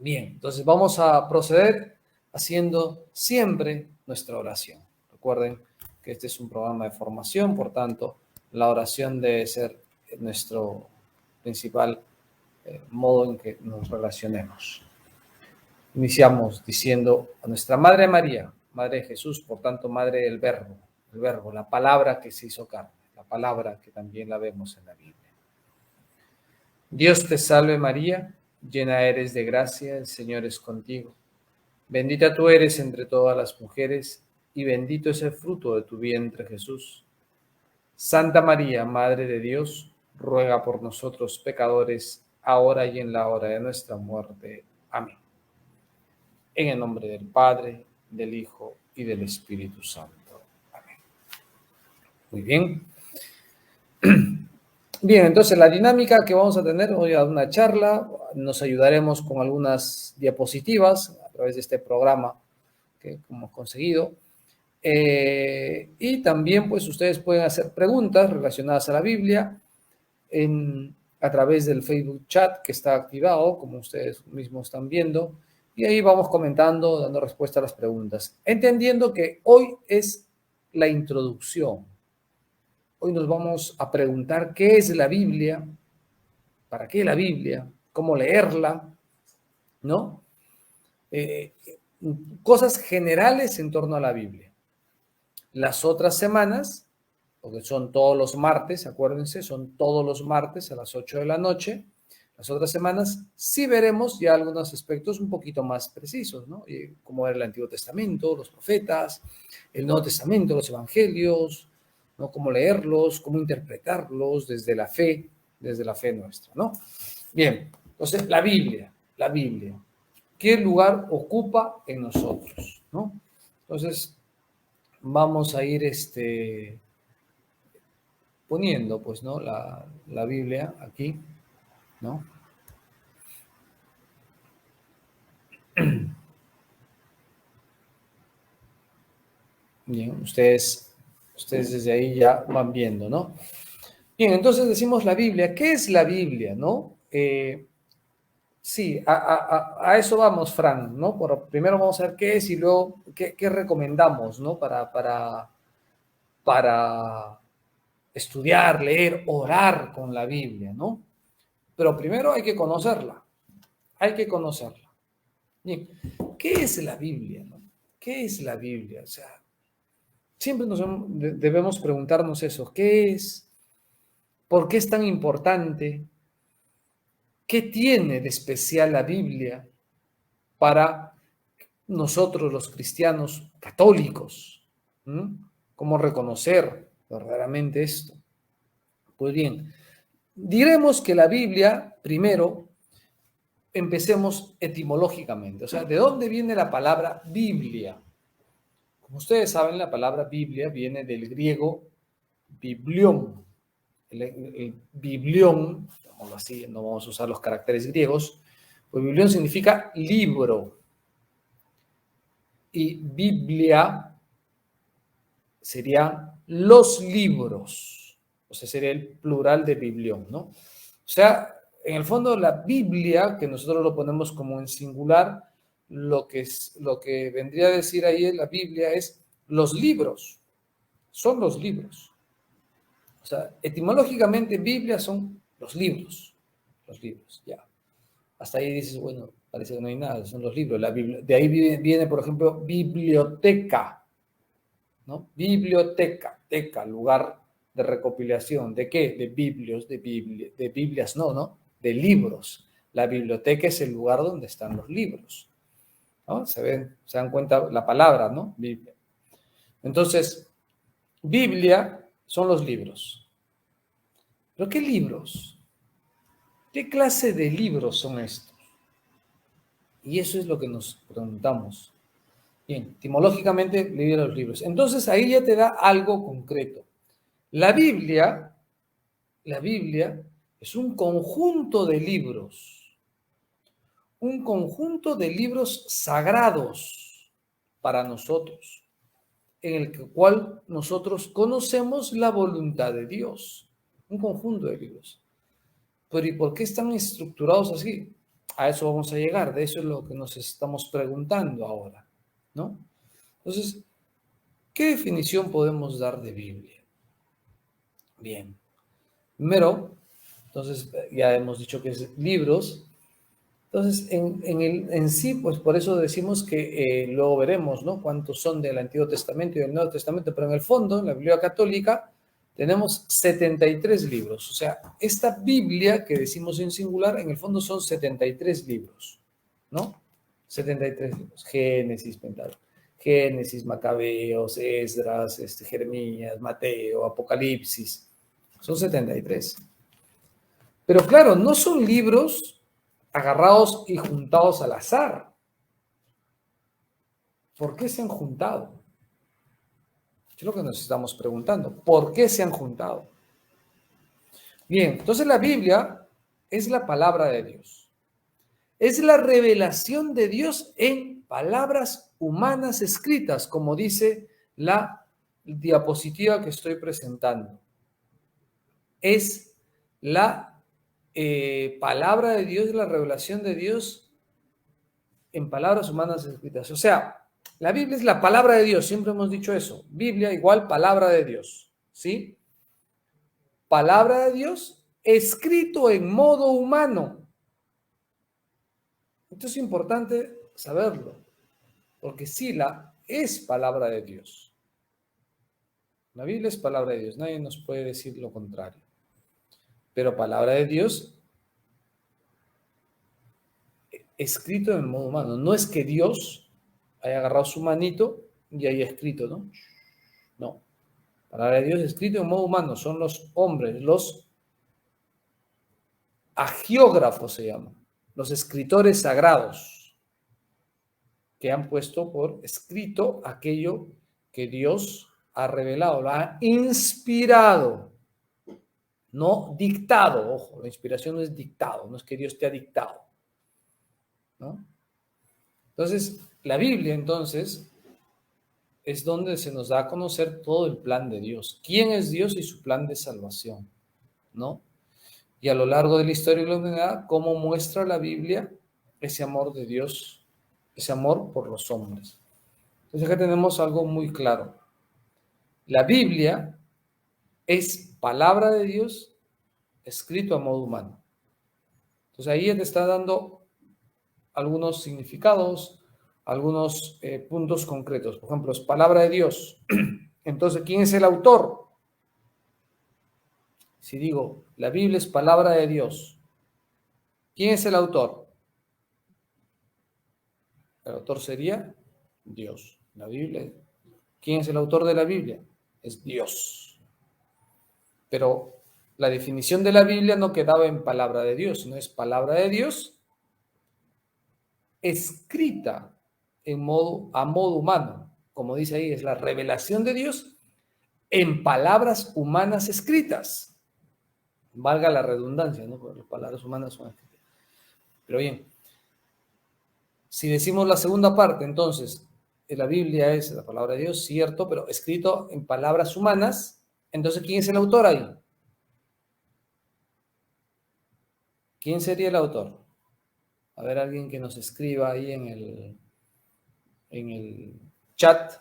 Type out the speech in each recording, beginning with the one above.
Bien, entonces vamos a proceder haciendo siempre nuestra oración. Recuerden que este es un programa de formación, por tanto, la oración debe ser nuestro principal modo en que nos relacionemos. Iniciamos diciendo a nuestra Madre María, Madre de Jesús, por tanto, Madre del Verbo, la palabra que se hizo carne, la palabra que también la vemos en la Biblia. Dios te salve María, llena eres de gracia, el Señor es contigo. Bendita tú eres entre todas las mujeres, y bendito es el fruto de tu vientre, Jesús. Santa María, Madre de Dios, ruega por nosotros pecadores, ahora y en la hora de nuestra muerte. Amén. En el nombre del Padre, del Hijo y del Espíritu Santo. Amén. Muy bien. Bien, entonces la dinámica que vamos a tener, hoy a una charla, nos ayudaremos con algunas diapositivas a través de este programa que hemos conseguido. Y también pues ustedes pueden hacer preguntas relacionadas a la Biblia a través del Facebook chat que está activado, como ustedes mismos están viendo, y ahí vamos comentando, dando respuesta a las preguntas, entendiendo que hoy es la introducción. Hoy nos vamos a preguntar qué es la Biblia, para qué la Biblia, cómo leerla, ¿no? Cosas generales en torno a la Biblia. Las otras semanas, porque son todos los martes, acuérdense, son todos los martes a las 8 de la noche, las otras semanas sí veremos ya algunos aspectos un poquito más precisos, ¿no? Como era el Antiguo Testamento, los profetas, el Nuevo Testamento, los evangelios, ¿no? Cómo leerlos, cómo interpretarlos desde la fe nuestra, ¿no? Bien, entonces la Biblia, ¿qué lugar ocupa en nosotros, ¿no? Entonces, vamos a ir poniendo, pues, ¿no? La Biblia aquí, ¿no? Bien, ustedes desde ahí ya van viendo, ¿no? Bien, entonces decimos la Biblia. ¿Qué es la Biblia, no? Sí, a eso vamos, Fran, ¿no? Primero vamos a ver qué es y luego qué recomendamos, ¿no? Para estudiar, leer, orar con la Biblia, ¿no? Pero primero hay que conocerla. Hay que conocerla. Bien, ¿qué es la Biblia, no? ¿Qué es la Biblia? O sea, siempre debemos preguntarnos eso. ¿Qué es? ¿Por qué es tan importante? ¿Qué tiene de especial la Biblia para nosotros los cristianos católicos? ¿Cómo reconocer verdaderamente esto? Pues bien, diremos que la Biblia, primero, empecemos etimológicamente. O sea, ¿de dónde viene la palabra Biblia? Como ustedes saben, la palabra Biblia viene del griego biblión. El biblión, digámoslo así, no vamos a usar los caracteres griegos, pues biblión significa libro. Y Biblia sería los libros. O sea, sería el plural de biblión, ¿no? O sea, en el fondo la Biblia, que nosotros lo ponemos como en singular, lo que vendría a decir ahí en la Biblia es los libros. Son los libros. O sea, etimológicamente Biblia son los libros, ya. Hasta ahí dices, bueno, parece que no hay nada, son los libros. De ahí viene, por ejemplo, biblioteca, ¿no? Biblioteca, lugar de recopilación. ¿De qué? De Biblias, no, de libros. La biblioteca es el lugar donde están los libros, ¿no? Se dan cuenta la palabra, ¿no? Biblia. Entonces, Biblia son los libros. ¿Pero qué libros? ¿Qué clase de libros son estos? Y eso es lo que nos preguntamos. Bien, etimológicamente leer los libros. Entonces ahí ya te da algo concreto. La Biblia es un conjunto de libros sagrados para nosotros, en el cual nosotros conocemos la voluntad de Dios. Un conjunto de libros. Pero ¿y por qué están estructurados así? A eso vamos a llegar, de eso es lo que nos estamos preguntando ahora, ¿no? Entonces, ¿qué definición podemos dar de Biblia? Bien, primero, entonces ya hemos dicho que es libros. Entonces, en sí, pues por eso decimos que luego veremos, ¿no? Cuántos son del Antiguo Testamento y del Nuevo Testamento, pero en el fondo, en la Biblia católica, tenemos 73 libros. O sea, esta Biblia que decimos en singular, en el fondo son 73 libros, ¿no? 73 libros. Génesis, Pentateuco. Génesis, Macabeos, Esdras, Jeremías, Mateo, Apocalipsis. Son 73. Pero claro, no son libros agarrados y juntados al azar. ¿Por qué se han juntado? Es lo que nos estamos preguntando. ¿Por qué se han juntado? Bien, entonces la Biblia es la palabra de Dios. Es la revelación de Dios en palabras humanas escritas, como dice la diapositiva que estoy presentando. Es la palabra de Dios, la revelación de Dios en palabras humanas escritas. O sea, la Biblia es la palabra de Dios, siempre hemos dicho eso. Biblia igual palabra de Dios, ¿sí? Palabra de Dios escrito en modo humano. Esto es importante saberlo, porque sí, es palabra de Dios. La Biblia es palabra de Dios, nadie nos puede decir lo contrario. Pero palabra de Dios escrito en modo humano. No es que Dios haya agarrado su manito y haya escrito, ¿no? No. Palabra de Dios escrito en modo humano. Son los hombres, los agiógrafos se llaman, los escritores sagrados, que han puesto por escrito aquello que Dios ha revelado, lo ha inspirado, no dictado. Ojo, la inspiración no es dictado, no es que Dios te ha dictado, ¿no? Entonces, la Biblia, entonces, es donde se nos da a conocer todo el plan de Dios. ¿Quién es Dios y su plan de salvación? ¿No? Y a lo largo de la historia de la humanidad, cómo muestra la Biblia ese amor de Dios, ese amor por los hombres. Entonces acá tenemos algo muy claro. La Biblia es palabra de Dios escrito a modo humano. Entonces ahí te está dando algunos significados, algunos puntos concretos. Por ejemplo, es palabra de Dios. Entonces, ¿quién es el autor? Si digo, la Biblia es palabra de Dios, ¿quién es el autor? El autor sería Dios. La Biblia. ¿Quién es el autor de la Biblia? Es Dios. Pero la definición de la Biblia no quedaba en palabra de Dios, sino es palabra de Dios escrita a modo humano. Como dice ahí, es la revelación de Dios en palabras humanas escritas. Valga la redundancia, ¿no? Porque las palabras humanas son escritas. Pero bien, si decimos la segunda parte, entonces, la Biblia es la palabra de Dios, cierto, pero escrito en palabras humanas, entonces, ¿quién es el autor ahí? ¿Quién sería el autor? A ver, alguien que nos escriba ahí en el chat.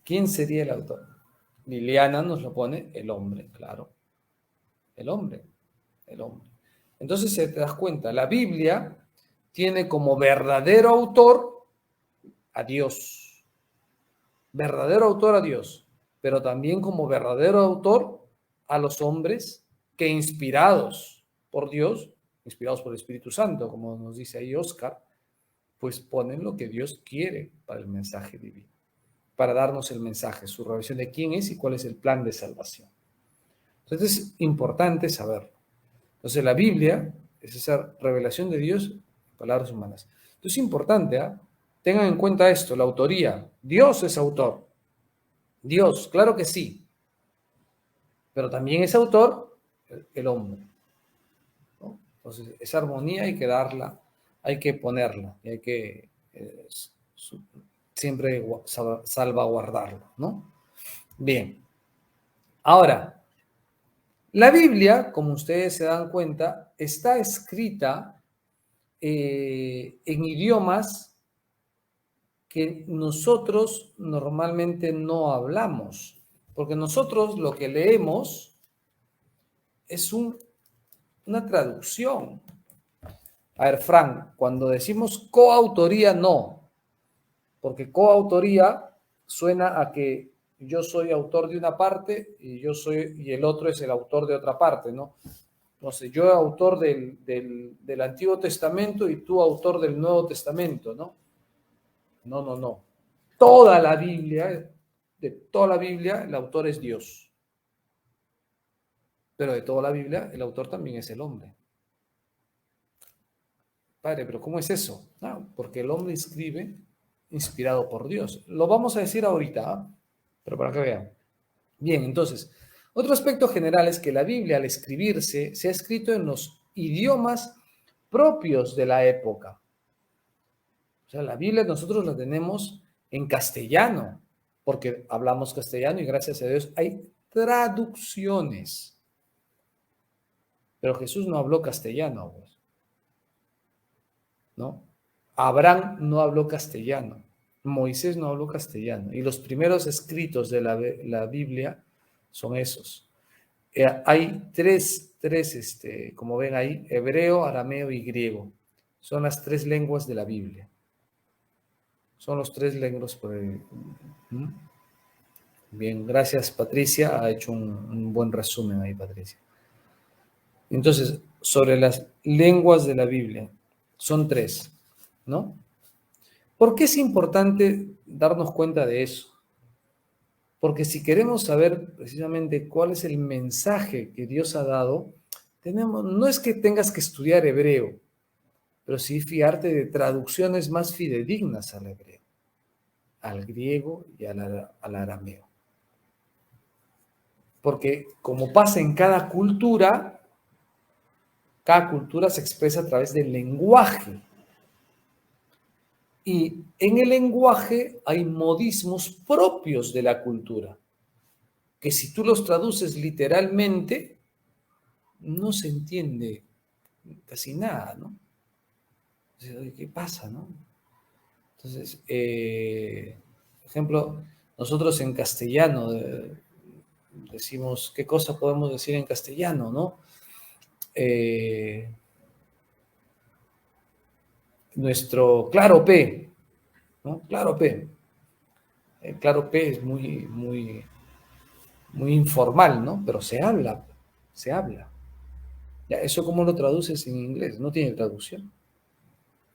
¿Quién sería el autor? Liliana nos lo pone, el hombre, claro. El hombre, el hombre. Entonces, se te das cuenta, la Biblia tiene como verdadero autor a Dios. Verdadero autor a Dios, pero también como verdadero autor a los hombres que inspirados por Dios, inspirados por el Espíritu Santo, como nos dice ahí Oscar, pues ponen lo que Dios quiere para el mensaje divino, para darnos el mensaje, su revelación de quién es y cuál es el plan de salvación. Entonces es importante saberlo. Entonces la Biblia es esa revelación de Dios en palabras humanas. Entonces es importante, ¿eh? Tengan en cuenta esto, la autoría. Dios es autor. Dios, claro que sí. Pero también es autor el hombre, ¿no? Entonces esa armonía hay que darla, hay que ponerla y hay que siempre salvaguardarlo, ¿no? Bien. Ahora, La Biblia, como ustedes se dan cuenta, está escrita en idiomas que nosotros normalmente no hablamos, porque nosotros lo que leemos es una traducción. A ver, Frank, cuando decimos coautoría, no, porque coautoría suena a que yo soy autor de una parte y el otro es el autor de otra parte, ¿no? Entonces, yo autor del Antiguo Testamento y tú autor del Nuevo Testamento, ¿no? No, no, no. Toda la Biblia, de toda la Biblia, el autor es Dios. Pero de toda la Biblia, el autor también es el hombre. Padre, pero ¿cómo es eso? No, porque el hombre escribe inspirado por Dios. Lo vamos a decir ahorita, ¿eh? Pero para que vean. Bien, entonces, otro aspecto general es que la Biblia al escribirse se ha escrito en los idiomas propios de la época. O sea, la Biblia nosotros la tenemos en castellano, porque hablamos castellano y gracias a Dios hay traducciones. Pero Jesús no habló castellano, pues, ¿no? Abraham no habló castellano, Moisés no habló castellano, y los primeros escritos de la Biblia son esos. Hay tres, como ven ahí, hebreo, arameo y griego. Son las tres lenguas de la Biblia. Son los tres lenguas por el... Bien, gracias Patricia, ha hecho un buen resumen ahí Patricia. Entonces, sobre las lenguas de la Biblia, son tres, ¿no? ¿Por qué es importante darnos cuenta de eso? Porque si queremos saber precisamente cuál es el mensaje que Dios ha dado, no es que tengas que estudiar hebreo, pero sí fiarte de traducciones más fidedignas al hebreo, al griego y al arameo. Porque como pasa en cada cultura se expresa a través del lenguaje. Y en el lenguaje hay modismos propios de la cultura, que si tú los traduces literalmente, no se entiende casi nada, ¿no? ¿Qué pasa, no? Entonces, por ejemplo, nosotros en castellano decimos, ¿qué cosa podemos decir en castellano, no? Nuestro claro P, ¿no? Claro P. El claro P es muy informal, ¿no? Pero se habla, se habla. Ya, ¿eso cómo lo traduces en inglés? No tiene traducción.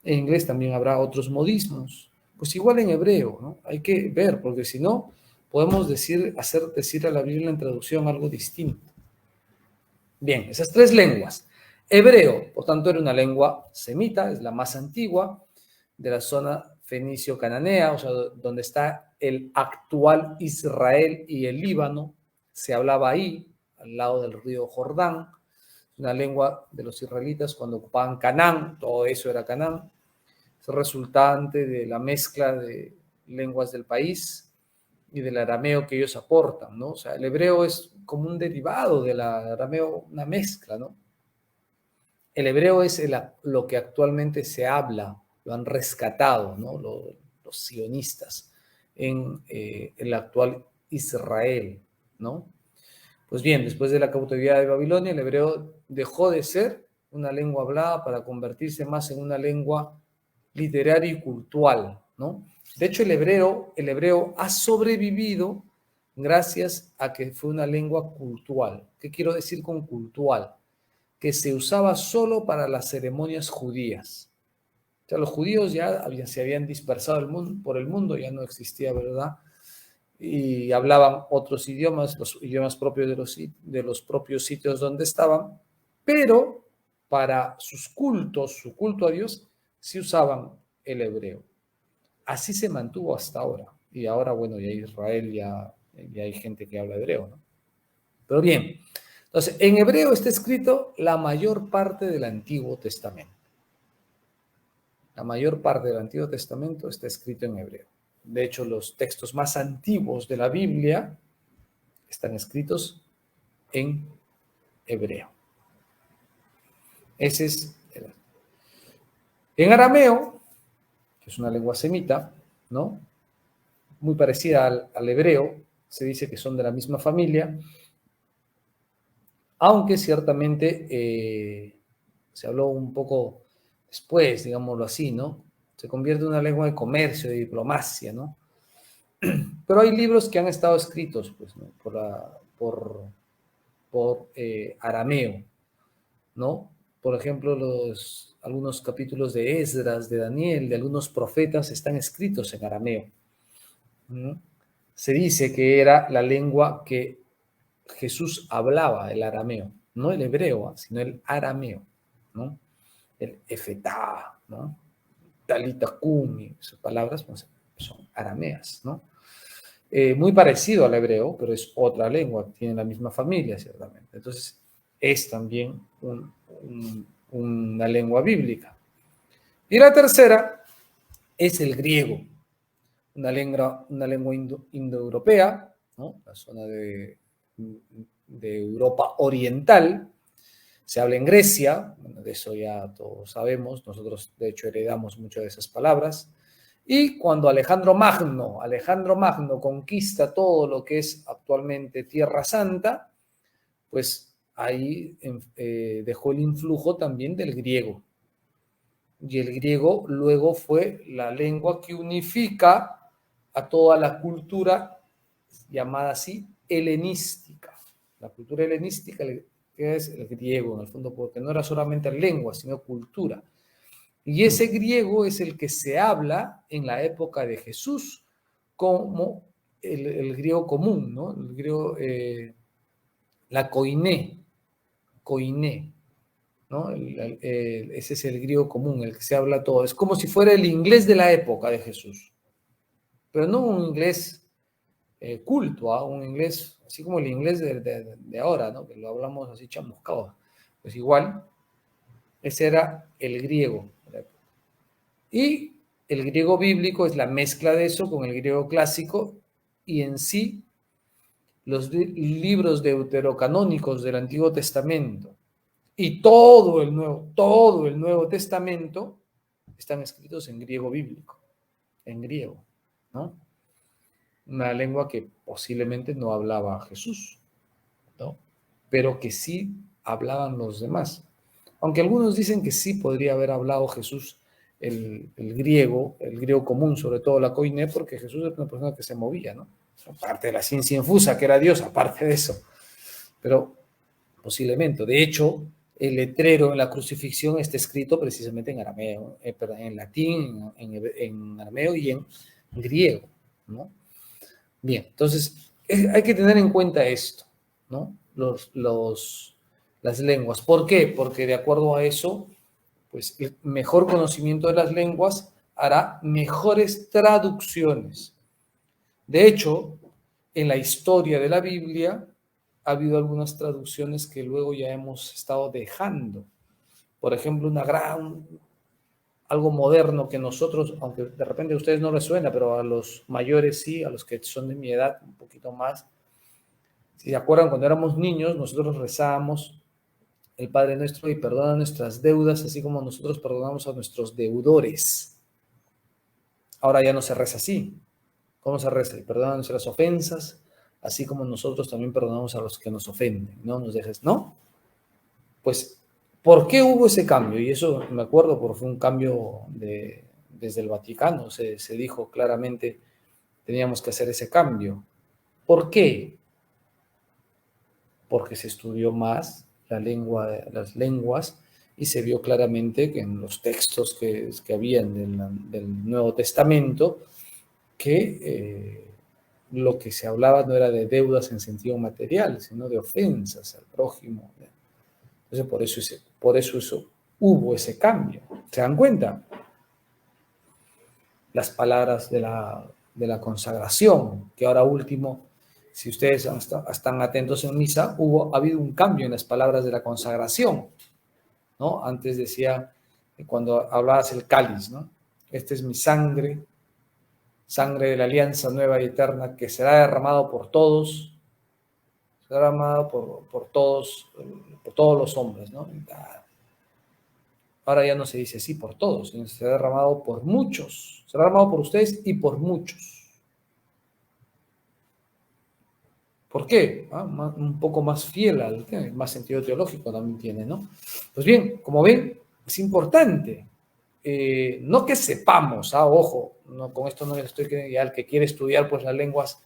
En inglés también habrá otros modismos. Pues igual en hebreo, ¿no? Hay que ver, porque si no, podemos hacer decir a la Biblia en traducción algo distinto. Bien, esas tres lenguas. Hebreo, por tanto, era una lengua semita, es la más antigua de la zona fenicio-cananea, o sea, donde está el actual Israel y el Líbano. Se hablaba ahí, al lado del río Jordán. Una lengua de los israelitas cuando ocupaban Canaán, todo eso era Canaán. Es resultante de la mezcla de lenguas del país y del arameo que ellos aportan, ¿no? O sea, el hebreo es como un derivado del arameo, una mezcla, ¿no? El hebreo es lo que actualmente se habla, lo han rescatado, ¿no? Los sionistas en el actual Israel, ¿no? Pues bien, después de la cautividad de Babilonia, el hebreo dejó de ser una lengua hablada para convertirse más en una lengua literaria y cultural, ¿no? De hecho, el hebreo ha sobrevivido gracias a que fue una lengua cultural. ¿Qué quiero decir con cultural? Que se usaba solo para las ceremonias judías. O sea, los judíos ya se habían dispersado por el mundo, ya no existía, ¿verdad? Y hablaban otros idiomas, los idiomas propios de los propios sitios donde estaban, pero para sus cultos, su culto a Dios, sí usaban el hebreo. Así se mantuvo hasta ahora. Y ahora, bueno, ya Israel ya hay gente que habla hebreo, ¿no? Pero bien, entonces, en hebreo está escrito la mayor parte del Antiguo Testamento. La mayor parte del Antiguo Testamento está escrito en hebreo. De hecho, los textos más antiguos de la Biblia están escritos en hebreo. Ese es. En arameo, que es una lengua semita, ¿no? Muy parecida al hebreo, se dice que son de la misma familia, aunque ciertamente se habló un poco después, digámoslo así, ¿no? Se convierte en una lengua de comercio, de diplomacia, ¿no? Pero hay libros que han estado escritos, pues, ¿no? por arameo, ¿no? Por ejemplo, algunos capítulos de Esdras, de Daniel, de algunos profetas están escritos en arameo, ¿no? Se dice que era la lengua que Jesús hablaba, el arameo, no el hebreo, sino el arameo, ¿no? El efetá, ¿no? Talita kumi, esas palabras pues, son arameas, ¿no? Muy parecido al hebreo, pero es otra lengua, tiene la misma familia, ciertamente. Entonces, es también una lengua bíblica. Y la tercera es el griego, una lengua indoeuropea, ¿no? La zona de Europa Oriental. Se habla en Grecia, bueno, de eso ya todos sabemos, nosotros de hecho heredamos muchas de esas palabras. Y cuando Alejandro Magno conquista todo lo que es actualmente Tierra Santa, pues ahí dejó el influjo también del griego. Y el griego luego fue la lengua que unifica a toda la cultura llamada así helenística. La cultura helenística que es el griego, en el fondo, porque no era solamente lengua, sino cultura. Y ese griego es el que se habla en la época de Jesús como el griego común, ¿no? El griego, la koiné, ¿no? Ese es el griego común, el que se habla todo. Es como si fuera el inglés de la época de Jesús, pero no un inglés culto, ¿eh? Un inglés, así como el inglés de ahora, ¿no? Que lo hablamos así chamuscado. Pues igual, ese era el griego. Y el griego bíblico es la mezcla de eso con el griego clásico y en sí los libros deuterocanónicos del Antiguo Testamento y todo el Nuevo Testamento están escritos en griego bíblico, en griego, ¿no? Una lengua que posiblemente no hablaba Jesús, ¿no? Pero que sí hablaban los demás. Aunque algunos dicen que sí podría haber hablado Jesús el griego común, sobre todo la koiné, porque Jesús era una persona que se movía, ¿no? Aparte de la ciencia infusa, que era Dios, aparte de eso. Pero posiblemente, de hecho, el letrero en la crucifixión está escrito precisamente en arameo, en latín, en arameo y en griego, ¿no? Bien, entonces hay que tener en cuenta esto, ¿no? Las lenguas. ¿Por qué? Porque de acuerdo a eso, pues el mejor conocimiento de las lenguas hará mejores traducciones. De hecho, en la historia de la Biblia ha habido algunas traducciones que luego ya hemos estado dejando. Por ejemplo, algo moderno que nosotros, aunque de repente a ustedes no les suena, pero a los mayores sí, a los que son de mi edad, un poquito más. Si se acuerdan, cuando éramos niños, nosotros rezábamos el Padre Nuestro y perdona nuestras deudas, así como nosotros perdonamos a nuestros deudores. Ahora ya no se reza así. ¿Cómo se reza? Y perdona nuestras ofensas, así como nosotros también perdonamos a los que nos ofenden. No nos dejes, ¿no? Pues, ¿por qué hubo ese cambio? Y eso me acuerdo porque fue un cambio desde el Vaticano. Se dijo claramente, teníamos que hacer ese cambio. ¿Por qué? Porque se estudió más las lenguas y se vio claramente que en los textos que habían del Nuevo Testamento que lo que se hablaba no era de deudas en sentido material, sino de ofensas al prójimo. Entonces, por eso hubo ese cambio. ¿Se dan cuenta? Las palabras de la consagración, que ahora último, si ustedes están atentos en misa, ha habido un cambio en las palabras de la consagración, ¿no? Antes decía, cuando hablabas el cáliz, ¿no? Esta es mi sangre, sangre de la alianza nueva y eterna, que será derramado por todos. será derramado por todos los hombres, ¿no? Ahora ya no se dice así por todos, sino será derramado por muchos, será derramado por ustedes y por muchos. ¿Por qué? Un poco más fiel al tema, más sentido teológico también tiene, ¿no? Pues bien, como ven, es importante, no que sepamos, ojo, no, con esto no estoy que ya el que quiere estudiar pues las lenguas,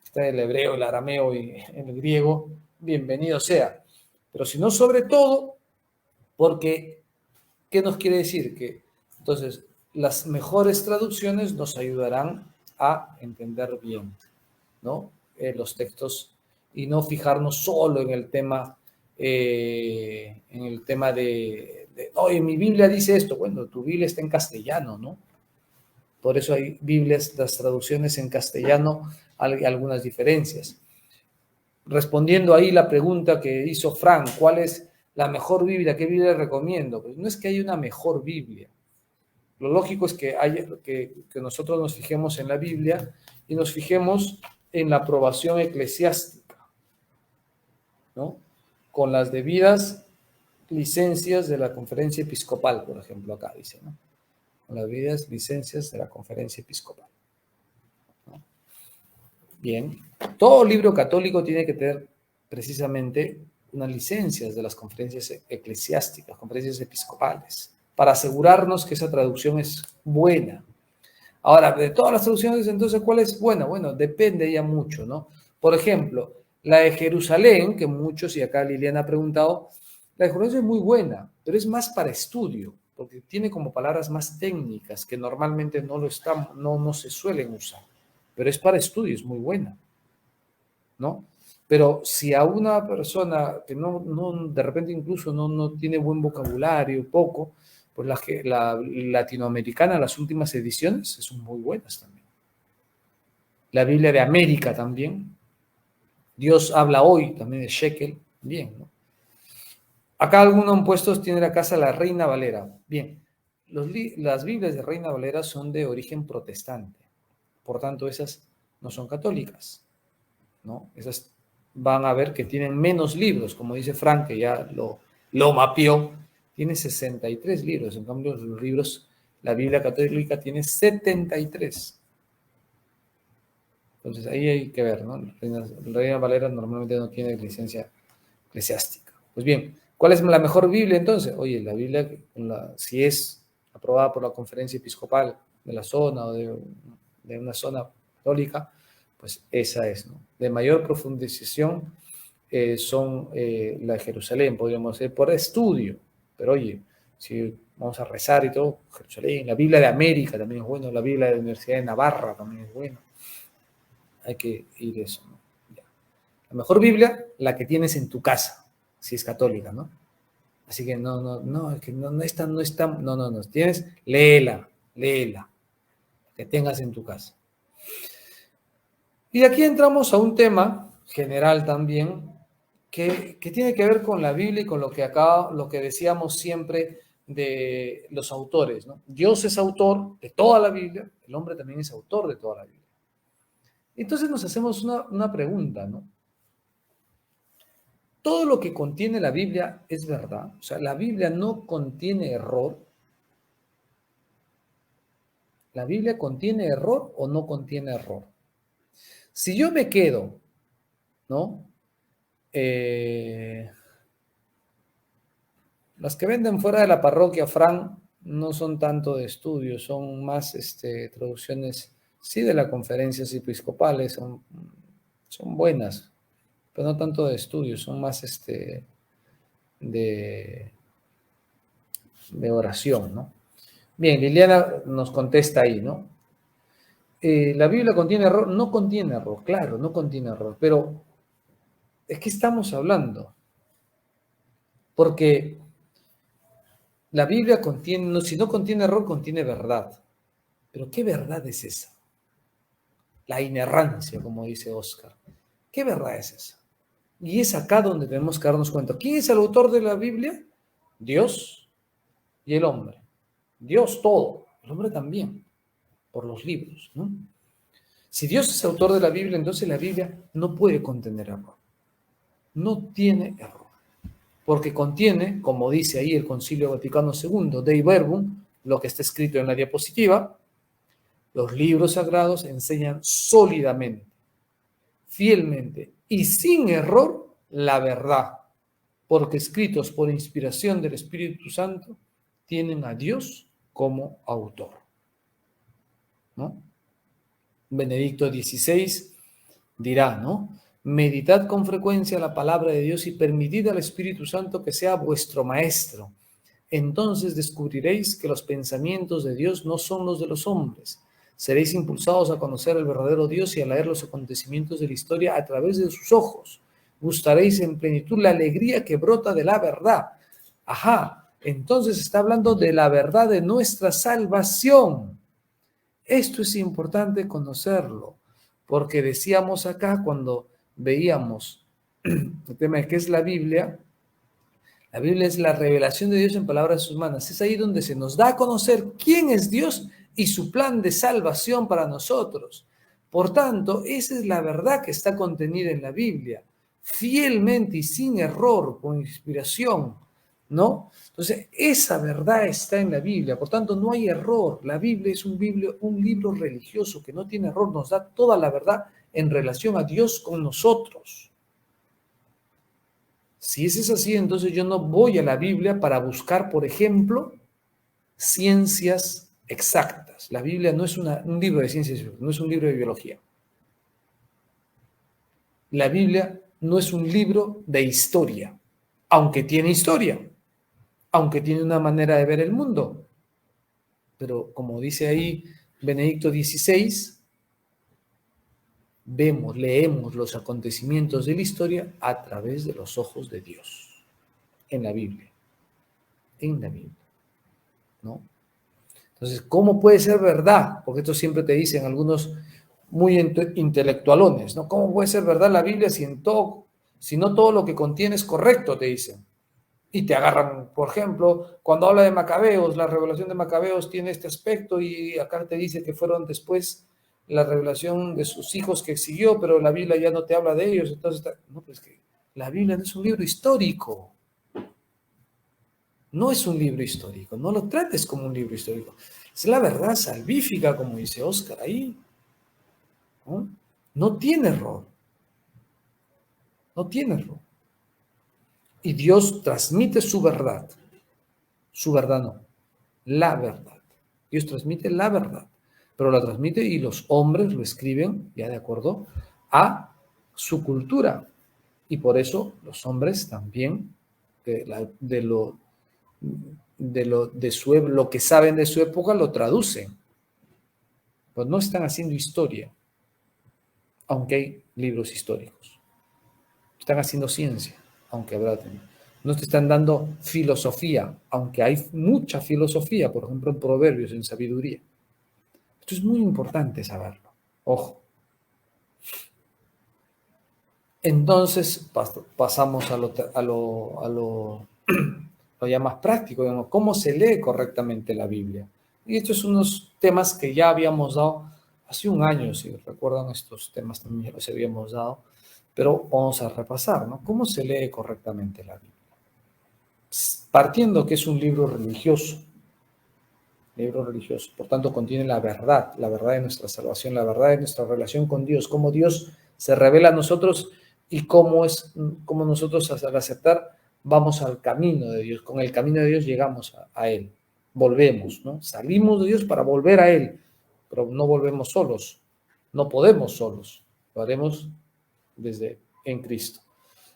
está el hebreo, el arameo y el griego, bienvenido sea, pero sino sobre todo, porque, ¿qué nos quiere decir? Que entonces las mejores traducciones nos ayudarán a entender bien, ¿no? Los textos y no fijarnos solo en el tema oye, mi Biblia dice esto. Bueno, tu Biblia está en castellano, ¿no? Por eso hay Biblias, las traducciones en castellano, hay algunas diferencias. Respondiendo ahí la pregunta que hizo Frank, ¿cuál es la mejor Biblia? ¿Qué Biblia recomiendo? Pues no es que haya una mejor Biblia. Lo lógico es que nosotros nos fijemos en la Biblia y nos fijemos en la aprobación eclesiástica, ¿no? Con las debidas licencias de la conferencia episcopal, por ejemplo, acá dice, ¿no? Con las debidas licencias de la conferencia episcopal, ¿no? Bien, todo libro católico tiene que tener precisamente unas licencias de las conferencias eclesiásticas, conferencias episcopales, para asegurarnos que esa traducción es buena. Ahora, de todas las traducciones, entonces, ¿cuál es buena? Bueno, depende ya mucho, ¿no? Por ejemplo, la de Jerusalén, que muchos, y acá Liliana ha preguntado, la de Jerusalén es muy buena, pero es más para estudio, porque tiene como palabras más técnicas que normalmente no se suelen usar, pero es para estudio, es muy buena, ¿no? Pero si a una persona que de repente incluso no tiene buen vocabulario, poco, pues la latinoamericana, las últimas ediciones, son muy buenas también. La Biblia de América también. Dios habla hoy, también de Shekel, bien, ¿no? Acá algunos puestos tiene la casa la Reina Valera. Bien, las Biblias de Reina Valera son de origen protestante. Por tanto, esas no son católicas, ¿no? Esas van a ver que tienen menos libros, como dice Frank, que ya lo mapeó, tiene 63 libros, en cambio los libros, la Biblia católica tiene 73. Entonces ahí hay que ver, ¿no? La Reina Valera normalmente no tiene licencia eclesiástica. Pues bien, ¿cuál es la mejor Biblia entonces? Oye, la Biblia, si es aprobada por la conferencia episcopal de la zona o de una zona católica, pues esa es, ¿no? De mayor profundización son la de Jerusalén, podríamos decir, por estudio. Pero oye, si vamos a rezar y todo, Jerusalén, la Biblia de América también es bueno, la Biblia de la Universidad de Navarra también es buena. Hay que ir eso, ¿no? Ya. La mejor Biblia, la que tienes en tu casa, si es católica, ¿no? Así que es que no está, tienes, léela, que tengas en tu casa. Y aquí entramos a un tema general también, que tiene que ver con la Biblia y con lo que decíamos siempre de los autores, ¿no? Dios es autor de toda la Biblia, el hombre también es autor de toda la Biblia. Entonces nos hacemos una pregunta, ¿no? ¿Todo lo que contiene la Biblia es verdad? O sea, ¿la Biblia no contiene error? ¿La Biblia contiene error o no contiene error? Si yo me quedo, ¿no? Las que venden fuera de la parroquia, Fran, no son tanto de estudio, son más traducciones, sí, de las conferencias episcopales, son buenas, pero no tanto de estudio, son más de oración, ¿no? Bien, Liliana nos contesta ahí, ¿no? ¿La Biblia contiene error? No contiene error, claro, no contiene error, pero ¿de qué estamos hablando? Porque la Biblia contiene, si no contiene error, contiene verdad. Pero ¿qué verdad es esa? La inerrancia, como dice Oscar. ¿Qué verdad es esa? Y es acá donde tenemos que darnos cuenta. ¿Quién es el autor de la Biblia? Dios y el hombre. Dios todo, el hombre también, por los libros, ¿no? Si Dios es autor de la Biblia, entonces la Biblia no puede contener error. no tiene error, porque contiene, como dice ahí el Concilio Vaticano II, Dei Verbum, lo que está escrito en la diapositiva, los libros sagrados enseñan sólidamente, fielmente y sin error la verdad, porque escritos por inspiración del Espíritu Santo tienen a Dios como autor, ¿no? Benedicto XVI dirá, ¿no? Meditad con frecuencia la palabra de Dios y permitid al Espíritu Santo que sea vuestro maestro. Entonces descubriréis que los pensamientos de Dios no son los de los hombres. Seréis impulsados a conocer el verdadero Dios y a leer los acontecimientos de la historia a través de sus ojos. Gustaréis en plenitud la alegría que brota de la verdad. Ajá, entonces está hablando de la verdad de nuestra salvación. Esto es importante conocerlo, porque decíamos acá cuando veíamos el tema de qué es la Biblia es la revelación de Dios en palabras humanas. Es ahí donde se nos da a conocer quién es Dios y su plan de salvación para nosotros. Por tanto, esa es la verdad que está contenida en la Biblia, fielmente y sin error, con inspiración, ¿no? Entonces, esa verdad está en la Biblia, por tanto, no hay error. La Biblia es un libro religioso que no tiene error, nos da toda la verdad en relación a Dios con nosotros. Si eso es así, entonces yo no voy a la Biblia para buscar, por ejemplo, ciencias exactas. La Biblia no es un libro de ciencias, no es un libro de biología. La Biblia no es un libro de historia, aunque tiene historia, aunque tiene una manera de ver el mundo. Pero como dice ahí Benedicto XVI, leemos los acontecimientos de la historia a través de los ojos de Dios, en la Biblia, ¿no? Entonces, ¿cómo puede ser verdad? Porque esto siempre te dicen algunos muy intelectualones, ¿no? ¿Cómo puede ser verdad la Biblia si no todo lo que contiene es correcto, te dicen? Y te agarran, por ejemplo, cuando habla de Macabeos, la revelación de Macabeos tiene este aspecto y acá te dice que fueron después la revelación de sus hijos que siguió, pero la Biblia ya no te habla de ellos. Entonces, no, pues que la Biblia no es un libro histórico. No es un libro histórico, no lo trates como un libro histórico. Es la verdad salvífica, como dice Oscar ahí. ¿No? No tiene error. No tiene error. Y Dios transmite su verdad. Su verdad no. La verdad. Dios transmite la verdad. Pero la transmite y los hombres lo escriben, ya de acuerdo, a su cultura. Y por eso los hombres también, lo que saben de su época, lo traducen. Pues no están haciendo historia, aunque hay libros históricos. Están haciendo ciencia, aunque habrá también. No te están dando filosofía, aunque hay mucha filosofía, por ejemplo, en proverbios, en sabiduría. Esto es muy importante saberlo. Ojo. Entonces pasamos a lo ya más práctico, digamos, cómo se lee correctamente la Biblia. Y estos son unos temas que ya habíamos dado hace un año, si recuerdan, estos temas también ya los habíamos dado, pero vamos a repasar, ¿no? ¿Cómo se lee correctamente la Biblia? Partiendo que es un libro religioso, por tanto contiene la verdad de nuestra salvación, la verdad de nuestra relación con Dios, cómo Dios se revela a nosotros y cómo nosotros al aceptar vamos al camino de Dios. Con el camino de Dios llegamos a Él, volvemos, ¿no? Salimos de Dios para volver a Él, pero no volvemos solos, no podemos solos, lo haremos en Cristo.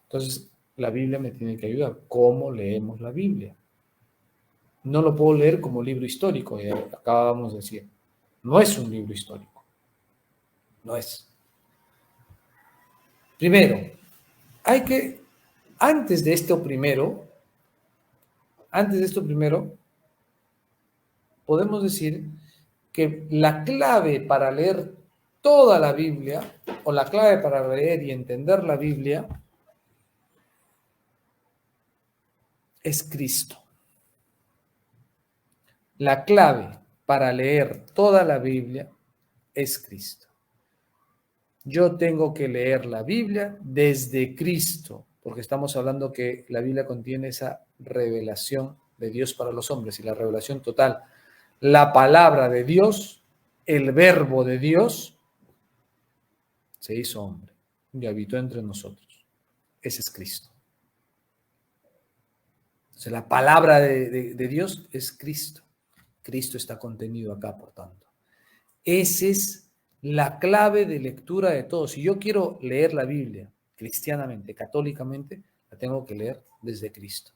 Entonces, la Biblia me tiene que ayudar. ¿Cómo leemos la Biblia? No lo puedo leer como libro histórico, acabamos de decir. No es un libro histórico. No es. Primero, antes de esto primero, podemos decir que la clave para leer toda la Biblia, o la clave para leer y entender la Biblia, es Cristo. La clave para leer toda la Biblia es Cristo. Yo tengo que leer la Biblia desde Cristo, porque estamos hablando que la Biblia contiene esa revelación de Dios para los hombres y la revelación total. La palabra de Dios, el verbo de Dios, se hizo hombre y habitó entre nosotros. Ese es Cristo. Entonces, la palabra de Dios es Cristo. Cristo está contenido acá, por tanto. Esa es la clave de lectura de todo. Si yo quiero leer la Biblia cristianamente, católicamente, la tengo que leer desde Cristo.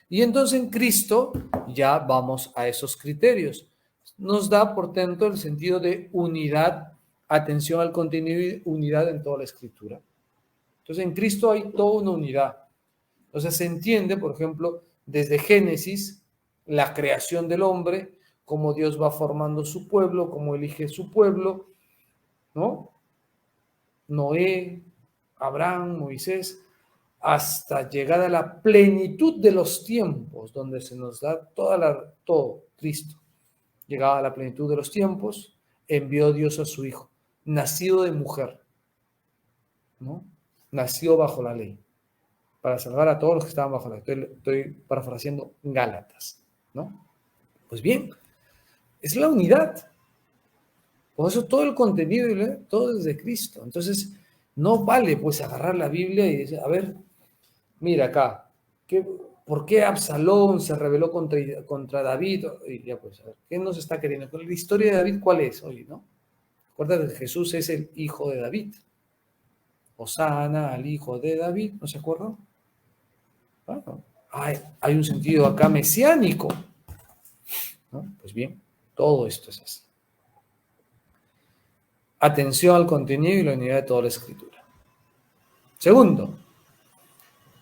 Y entonces en Cristo ya vamos a esos criterios. Nos da, por tanto, el sentido de unidad, atención al contenido y unidad en toda la Escritura. Entonces en Cristo hay toda una unidad. Entonces se entiende, por ejemplo, desde Génesis, la creación del hombre, cómo Dios va formando su pueblo, cómo elige su pueblo, ¿no? Noé, Abraham, Moisés, hasta llegar a la plenitud de los tiempos, donde se nos da todo, Cristo. Llegada a la plenitud de los tiempos, envió Dios a su Hijo, nacido de mujer, ¿no? Nació bajo la ley, para salvar a todos los que estaban bajo la ley. Estoy parafraseando Gálatas, ¿no? Pues bien, es la unidad. Por eso todo el contenido, todo es de Cristo. Entonces, no vale pues agarrar la Biblia y decir, a ver, mira acá, ¿por qué Absalón se rebeló contra David? Y ya pues, a ver, ¿qué nos está queriendo? La historia de David, ¿cuál es hoy, no? Recuerda que Jesús es el hijo de David. Hosana al hijo de David, ¿no se acuerdan? Bueno, hay un sentido acá mesiánico, ¿no? Pues bien, todo esto es así. Atención al contenido y la unidad de toda la Escritura. Segundo,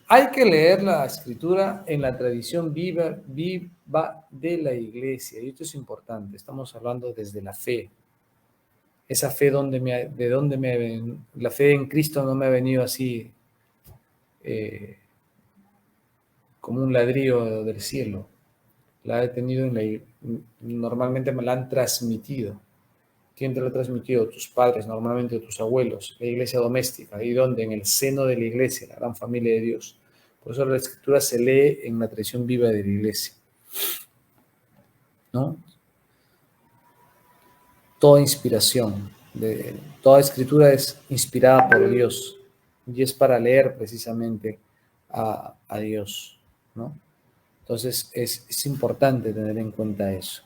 hay que leer la Escritura en la tradición viva de la Iglesia. Y esto es importante, estamos hablando desde la fe. Esa fe, la fe en Cristo no me ha venido así como un ladrillo del cielo. La he tenido normalmente me la han transmitido. ¿Quién te lo ha transmitido? Tus padres, normalmente tus abuelos, la iglesia doméstica, y donde en el seno de la iglesia, la gran familia de Dios. Por eso la Escritura se lee en la tradición viva de la iglesia, ¿no? Toda inspiración, toda Escritura es inspirada por Dios y es para leer precisamente a Dios, ¿no? Entonces es importante tener en cuenta eso.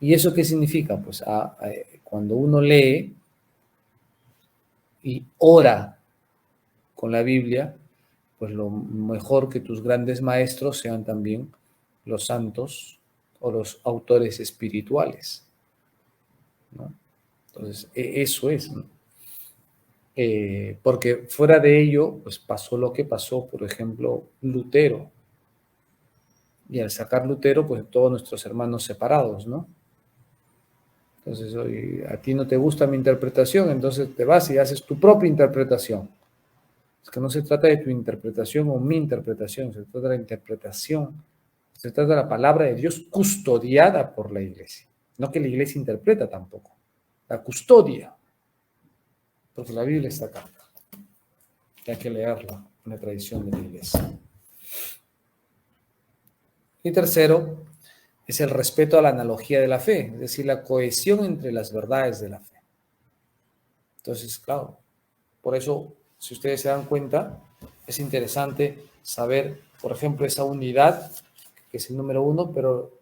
¿Y eso qué significa? Pues cuando uno lee y ora con la Biblia, pues lo mejor que tus grandes maestros sean también los santos o los autores espirituales, ¿no? Entonces, eso es, ¿no? Porque fuera de ello, pues pasó lo que pasó, por ejemplo, Lutero. Y al sacar Lutero, pues todos nuestros hermanos separados, ¿no? Entonces, oye, a ti no te gusta mi interpretación, entonces te vas y haces tu propia interpretación. Es que no se trata de tu interpretación o mi interpretación, se trata de la interpretación, se trata de la palabra de Dios custodiada por la iglesia. No que la iglesia interpreta tampoco, la custodia, porque la Biblia está acá. Y hay que leerla en la tradición de la iglesia. Y tercero, es el respeto a la analogía de la fe, es decir, la cohesión entre las verdades de la fe. Entonces, claro, por eso, si ustedes se dan cuenta, es interesante saber, por ejemplo, esa unidad, que es el número 1, pero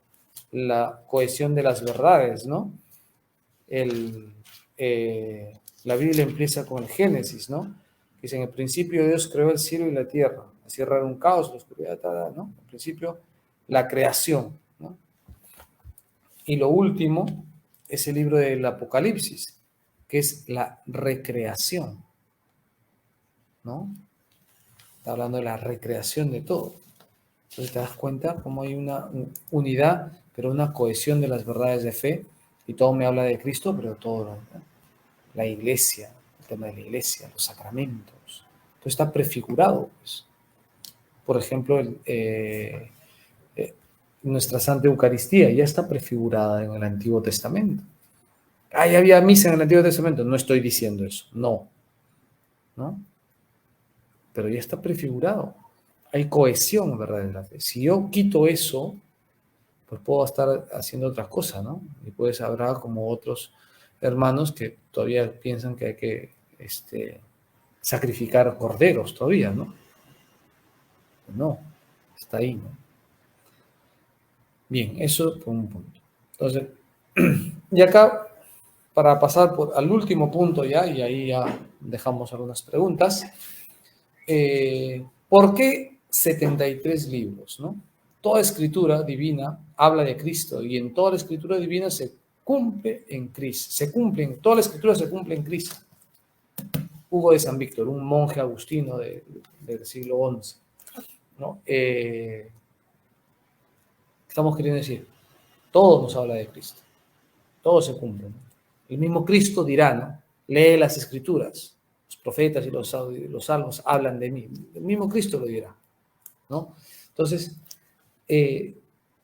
la cohesión de las verdades, ¿no? La Biblia empieza con el Génesis, ¿no? Dice, en el principio Dios creó el cielo y la tierra. Así era un caos, la oscuridad, ¿no? En principio, la creación, ¿no? Y lo último es el libro del Apocalipsis, que es la recreación, ¿no? Está hablando de la recreación de todo. Entonces te das cuenta cómo hay una unidad, pero una cohesión de las verdades de fe, y todo me habla de Cristo, pero todo, ¿no? La iglesia, el tema de la iglesia, los sacramentos, todo está prefigurado, pues. Por ejemplo, nuestra Santa Eucaristía ya está prefigurada en el Antiguo Testamento. Ya había misa en el Antiguo Testamento. No estoy diciendo eso, no. Pero ya está prefigurado. hay cohesión, ¿verdad? En la fe. Si yo quito eso, pues puedo estar haciendo otras cosas, ¿no? Y pues habrá como otros hermanos que todavía piensan que hay que sacrificar corderos todavía, ¿no? No, está ahí, ¿no? Bien, eso por un punto. Entonces, y acá, para pasar al último punto ya, y ahí ya dejamos algunas preguntas, ¿por qué 73 libros, no? Toda escritura divina habla de Cristo y en toda la escritura divina se cumple en Cristo, toda la escritura se cumple en Cristo. Hugo de San Víctor, un monje agustino del siglo XI, ¿no? Estamos queriendo decir, todo nos habla de Cristo, todo se cumple, ¿no? El mismo Cristo dirá, ¿no? Lee las escrituras, los profetas y los salmos hablan de mí, el mismo Cristo lo dirá, ¿no? Entonces,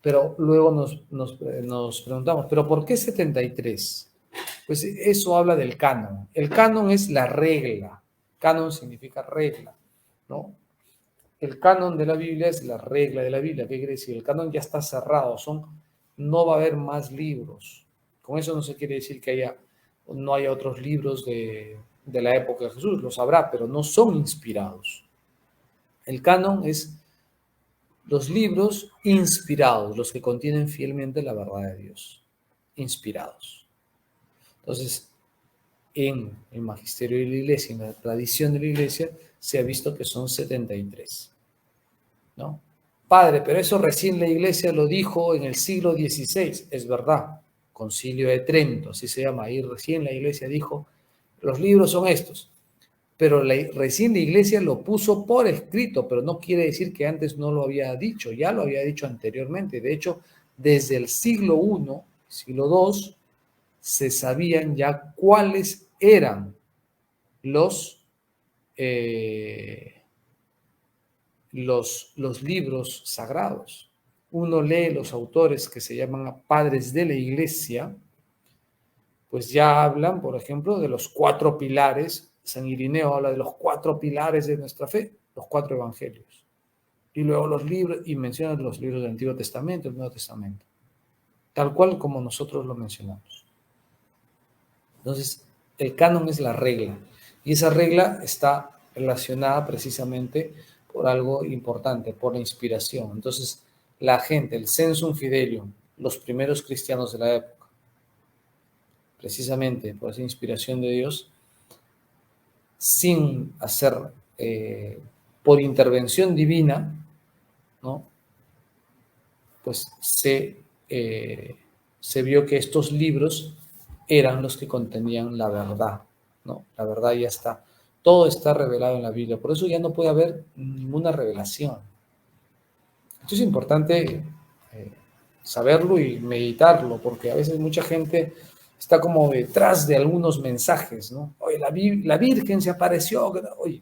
pero luego nos preguntamos, ¿pero por qué 73? Pues eso habla del canon. El canon es la regla. Canon significa regla, ¿no? El canon de la Biblia es la regla de la Biblia. ¿Qué quiere decir? El canon ya está cerrado, no va a haber más libros. Con eso no se quiere decir que no haya otros libros de la época de Jesús, los habrá, pero no son inspirados. El canon es los libros inspirados, los que contienen fielmente la verdad de Dios, inspirados. Entonces, en el magisterio de la iglesia, en la tradición de la iglesia, se ha visto que son 73, ¿no? Padre, pero eso recién la iglesia lo dijo en el siglo XVI, es verdad, Concilio de Trento, así se llama, ahí recién la iglesia dijo, los libros son estos, pero recién la iglesia lo puso por escrito, pero no quiere decir que antes no lo había dicho, ya lo había dicho anteriormente. De hecho, desde el siglo I, siglo II, se sabían ya cuáles eran eh, los libros sagrados. Uno lee los autores que se llaman padres de la iglesia, pues ya hablan, por ejemplo, de los 4 pilares. San Irineo habla de los 4 pilares de nuestra fe, los 4 evangelios. Y luego los libros, y mencionan los libros del Antiguo Testamento, el Nuevo Testamento, tal cual como nosotros lo mencionamos. Entonces, el canon es la regla, y esa regla está relacionada precisamente por algo importante, por la inspiración. Entonces, la gente, el Sensum Fidelium, los primeros cristianos de la época, precisamente por esa inspiración de Dios, sin hacer por intervención divina, ¿no? Pues se vio que estos libros eran los que contenían la verdad, ¿no? La verdad ya está, todo está revelado en la Biblia, por eso ya no puede haber ninguna revelación. Esto es importante saberlo y meditarlo, porque a veces mucha gente está como detrás de algunos mensajes, ¿no? Oye, la Virgen se apareció, oye,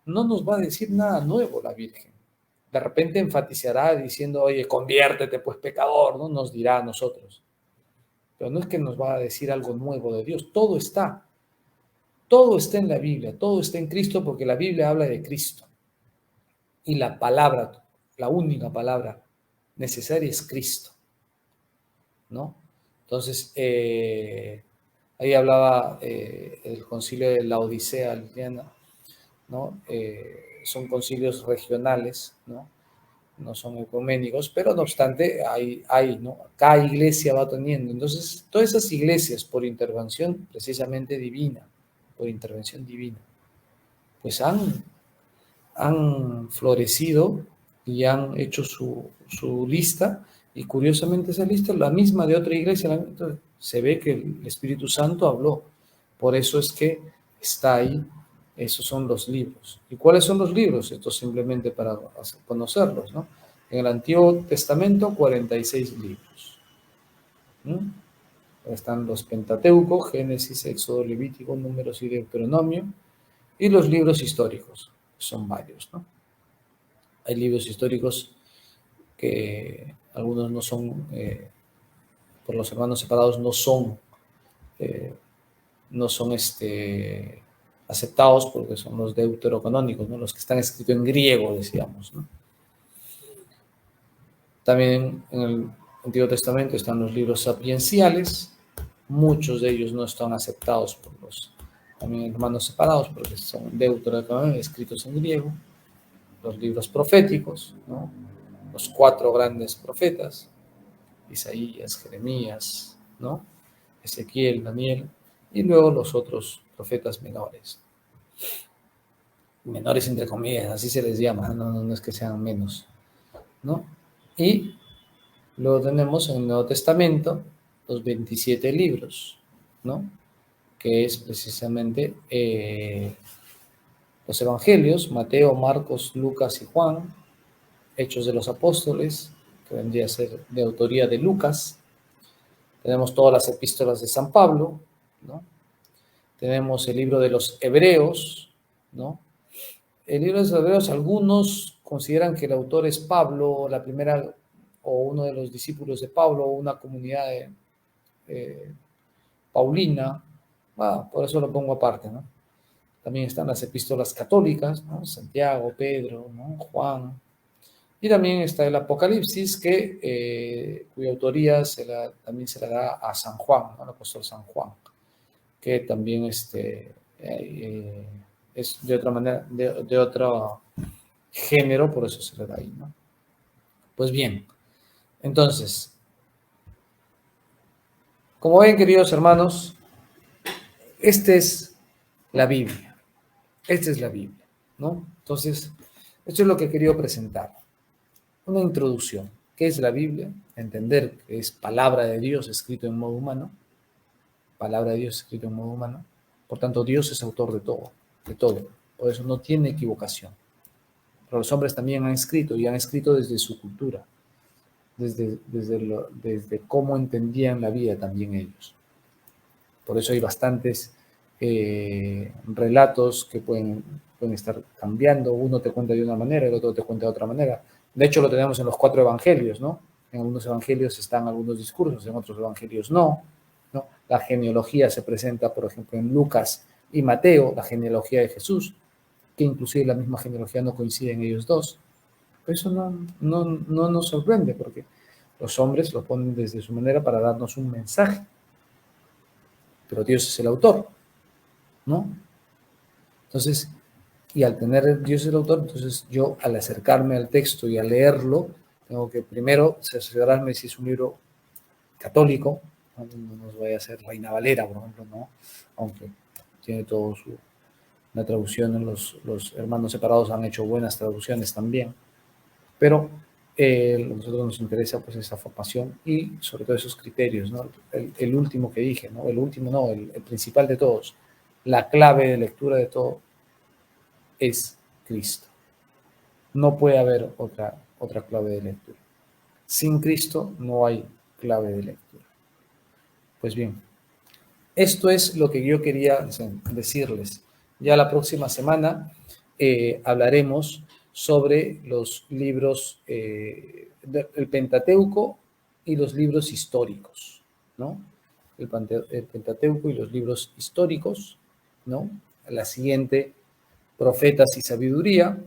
no nos va a decir nada nuevo la Virgen. De repente enfatizará diciendo, oye, conviértete pues pecador, ¿no? Nos dirá a nosotros. Pero no es que nos va a decir algo nuevo de Dios, todo está en la Biblia, todo está en Cristo porque la Biblia habla de Cristo. Y la palabra, la única palabra necesaria es Cristo, ¿no? Entonces, ahí hablaba el concilio de la Odisea, Liliana, ¿no? Son concilios regionales, ¿no? No son ecuménicos, pero no obstante, ¿no? Cada iglesia va teniendo. Entonces, todas esas iglesias, por intervención precisamente divina, por intervención divina, pues han florecido y han hecho su lista, y curiosamente esa lista es la misma de otra iglesia. Se ve que el Espíritu Santo habló, por eso es que está ahí. Esos son los libros. ¿Y cuáles son los libros? Esto simplemente para conocerlos, ¿no? En el Antiguo Testamento, 46 libros. Están los Pentateucos, Génesis, Éxodo, Levítico, Números y Deuteronomio, y los libros históricos, son varios, ¿no? Hay libros históricos que algunos no son, por los hermanos separados, no son aceptados porque son los deuterocanónicos, ¿no? Los que están escritos en griego, decíamos, ¿no? También en el Antiguo Testamento están los libros sapienciales, muchos de ellos no están aceptados por los también hermanos separados porque son deuterocanónicos escritos en griego, los libros proféticos, ¿no? Los 4 grandes profetas, Isaías, Jeremías, ¿no? Ezequiel, Daniel, y luego los otros profetas menores. Menores entre comillas, así se les llama, no es que sean menos, ¿no? Y luego tenemos en el Nuevo Testamento los 27 libros, ¿no? Que es precisamente los evangelios, Mateo, Marcos, Lucas y Juan, Hechos de los Apóstoles, que vendría a ser de autoría de Lucas. Tenemos todas las epístolas de San Pablo, ¿no? Tenemos el libro de los Hebreos, ¿no? El libro de los Hebreos, algunos consideran que el autor es Pablo, la primera o uno de los discípulos de Pablo, o una comunidad paulina. Por eso lo pongo aparte, ¿no? También están las epístolas católicas, ¿no? Santiago, Pedro, ¿no? Juan. Y también está el Apocalipsis, cuya autoría también se la da a San Juan, ¿no? Al apóstol San Juan, que también es de otra manera, de otro género, por eso se le da ahí, ¿no? Pues bien, entonces, como ven, queridos hermanos, esta es la Biblia. Esta es la Biblia, ¿no? Entonces, esto es lo que he querido presentar. Una introducción. ¿Qué es la Biblia? Entender que es palabra de Dios escrito en modo humano. Palabra de Dios escrito en modo humano. Por tanto, Dios es autor de todo, de todo. Por eso no tiene equivocación. Pero los hombres también han escrito y han escrito desde su cultura, desde cómo entendían la vida también ellos. Por eso hay bastantes relatos que pueden estar cambiando. Uno te cuenta de una manera, el otro te cuenta de otra manera. De hecho, lo tenemos en los 4 evangelios, ¿no? En algunos evangelios están algunos discursos, en otros evangelios no, ¿no? La genealogía se presenta, por ejemplo, en Lucas y Mateo, la genealogía de Jesús, que inclusive la misma genealogía no coincide en ellos dos. Pero eso no nos sorprende, porque los hombres lo ponen desde su manera para darnos un mensaje. Pero Dios es el autor, ¿no? Entonces, y al tener Dios el autor, entonces yo al acercarme al texto y a leerlo, tengo que primero cerciorarme si es un libro católico, no nos vaya a ser Reina Valera, por ejemplo, ¿no? Aunque tiene todo su... La traducción, los hermanos separados han hecho buenas traducciones también, pero a nosotros nos interesa pues esa formación y sobre todo esos criterios, ¿no? El último que dije, ¿no? El último no, el principal de todos, la clave de lectura de todo es Cristo. No puede haber otra clave de lectura. Sin Cristo no hay clave de lectura. Pues bien, esto es lo que yo quería decirles. Ya la próxima semana hablaremos sobre los libros, el Pentateuco y los libros históricos, ¿no? El Pentateuco y los libros históricos, ¿no? La siguiente, Profetas y Sabiduría,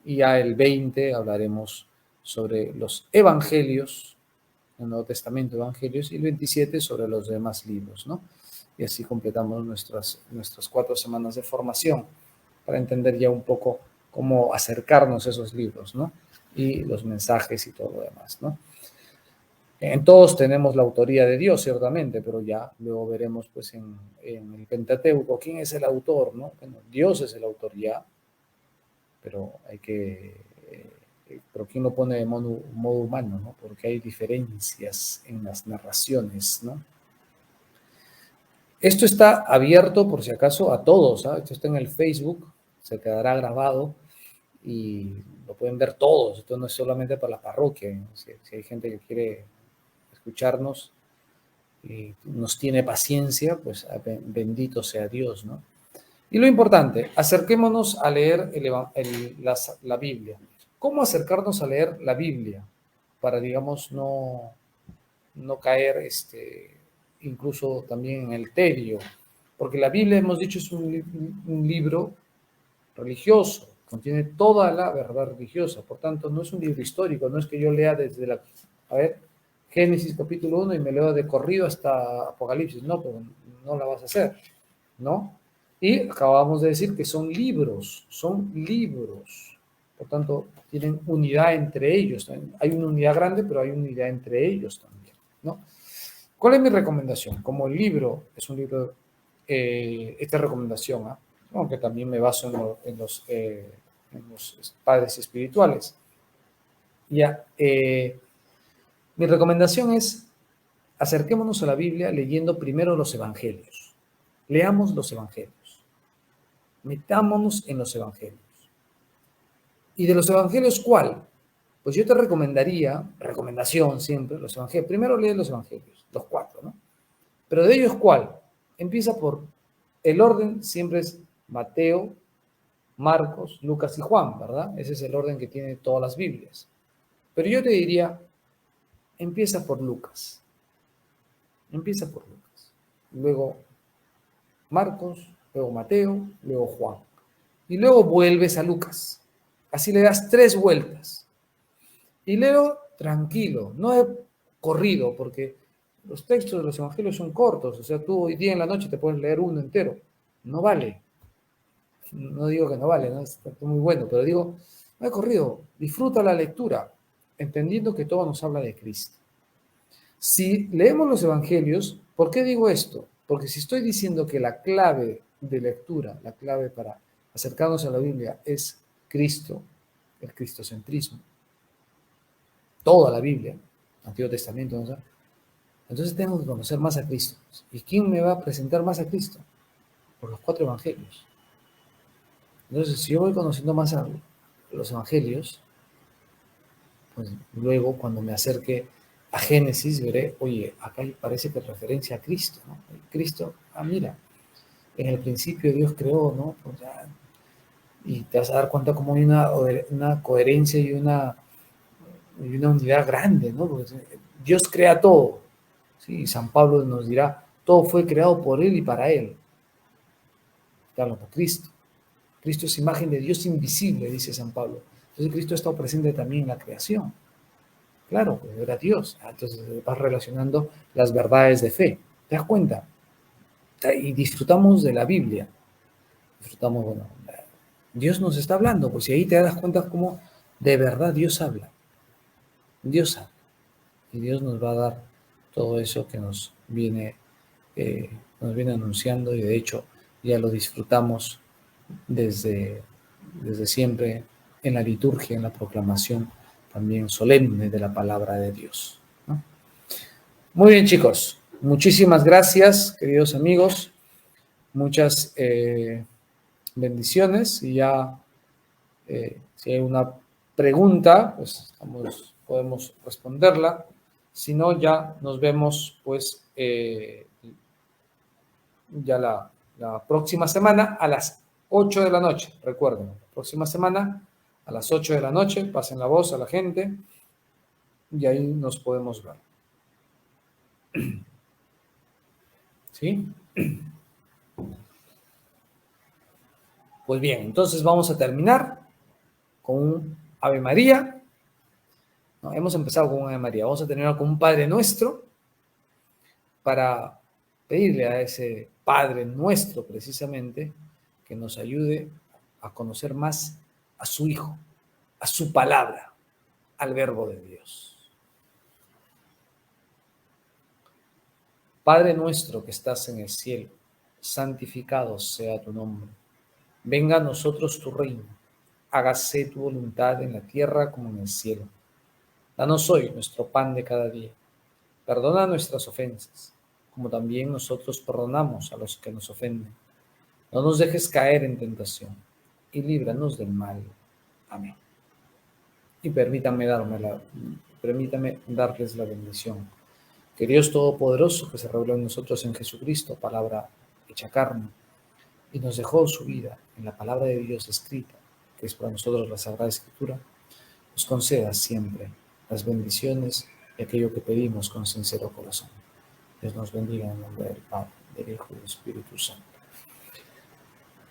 y ya el 20 hablaremos sobre los evangelios, el Nuevo Testamento, evangelios, y el 27 sobre los demás libros, ¿no? Y así completamos nuestras 4 semanas de formación para entender ya un poco cómo acercarnos a esos libros, ¿no? Y los mensajes y todo lo demás, ¿no? En todos tenemos la autoría de Dios, ciertamente, pero ya luego veremos pues en el Pentateuco quién es el autor, ¿no? Bueno, Dios es el autor ya, pero hay que... pero ¿quién lo pone de modo humano, ¿no? Porque hay diferencias en las narraciones, ¿no? Esto está abierto, por si acaso, a todos, ¿sabes? Esto está en el Facebook, se quedará grabado y lo pueden ver todos. Esto no es solamente para la parroquia. Si hay gente que quiere escucharnos y nos tiene paciencia, pues bendito sea Dios, ¿no? Y lo importante, acerquémonos a leer la Biblia. ¿Cómo acercarnos a leer la Biblia? Para, digamos, no caer incluso también en el tedio. Porque la Biblia, hemos dicho, es un libro religioso, contiene toda la verdad religiosa, por tanto, no es un libro histórico, no es que yo lea desde Génesis capítulo 1 y me leo de corrido hasta Apocalipsis, no, pero no la vas a hacer, ¿no? Y acabamos de decir que son libros, por tanto, tienen unidad entre ellos. Hay una unidad grande, pero hay unidad entre ellos también, ¿no? ¿Cuál es mi recomendación? Como el libro es un libro, esta recomendación, aunque también me baso en los padres espirituales. Ya, mi recomendación es acerquémonos a la Biblia leyendo primero los evangelios. Leamos los evangelios. Metámonos en los evangelios. ¿Y de los evangelios cuál? Pues yo te recomendación siempre, los evangelios. Primero lee los evangelios, los 4, ¿no? Pero de ellos cuál? Empieza por, el orden siempre es Mateo, Marcos, Lucas y Juan, ¿verdad? Ese es el orden que tiene todas las Biblias. Pero yo te diría, empieza por Lucas. Empieza por Lucas. Luego Marcos, luego Mateo, luego Juan. Y luego vuelves a Lucas. Así le das 3 vueltas. Y leo tranquilo, no he corrido, porque los textos de los evangelios son cortos. O sea, tú hoy día en la noche te puedes leer uno entero. No vale. No digo que no vale, ¿no? Está muy bueno, pero digo, no he corrido. Disfruta la lectura, entendiendo que todo nos habla de Cristo. Si leemos los evangelios, ¿por qué digo esto? Porque si estoy diciendo que la clave de lectura, la clave para acercarnos a la Biblia es Cristo, el cristocentrismo, toda la Biblia, Antiguo Testamento, ¿no? Entonces tengo que conocer más a Cristo. ¿Y quién me va a presentar más a Cristo? Por los 4 evangelios. Entonces, si yo voy conociendo más a los evangelios, pues luego cuando me acerque a Génesis veré, oye, acá parece que referencia a Cristo, ¿no? Cristo, mira, en el principio Dios creó, ¿no? Pues ya, y te vas a dar cuenta cómo hay una coherencia y una unidad grande, ¿no? Porque Dios crea todo, ¿sí? San Pablo nos dirá, todo fue creado por Él y para Él. Claro, por Cristo. Cristo es imagen de Dios invisible, dice San Pablo. Entonces Cristo ha estado presente también en la creación. Claro, pues era Dios. Entonces vas relacionando las verdades de fe. ¿Te das cuenta? Y disfrutamos de la Biblia. Disfrutamos, bueno, Dios nos está hablando, pues y ahí te das cuenta cómo de verdad Dios habla. Dios habla. Y Dios nos va a dar todo eso que nos viene anunciando y de hecho ya lo disfrutamos desde siempre en la liturgia, en la proclamación también solemne de la palabra de Dios, ¿no? Muy bien, chicos. Muchísimas gracias, queridos amigos. Muchas bendiciones. Y ya, si hay una pregunta, pues podemos responderla. Si no, ya nos vemos, pues, ya la próxima semana a las 8 de la noche. Recuerden, próxima semana a las 8 de la noche. Pasen la voz a la gente y ahí nos podemos ver. ¿Sí? Pues bien, entonces vamos a terminar con un Ave María. No, hemos empezado con un Ave María. Vamos a terminar con un Padre Nuestro para pedirle a ese Padre Nuestro precisamente que nos ayude a conocer más a su Hijo, a su palabra, al Verbo de Dios. Padre nuestro que estás en el cielo, santificado sea tu nombre. Venga a nosotros tu reino. Hágase tu voluntad en la tierra como en el cielo. Danos hoy nuestro pan de cada día. Perdona nuestras ofensas, como también nosotros perdonamos a los que nos ofenden. No nos dejes caer en tentación y líbranos del mal. Amén. Y permítame darles la bendición. Que Dios Todopoderoso, que se reveló en nosotros en Jesucristo, palabra hecha carne, y nos dejó su vida en la palabra de Dios escrita, que es para nosotros la Sagrada Escritura, nos conceda siempre las bendiciones y aquello que pedimos con sincero corazón. Dios nos bendiga en el nombre del Padre, Padre, Hijo y Espíritu Santo.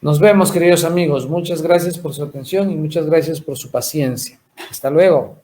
Nos vemos, queridos amigos. Muchas gracias por su atención y muchas gracias por su paciencia. Hasta luego.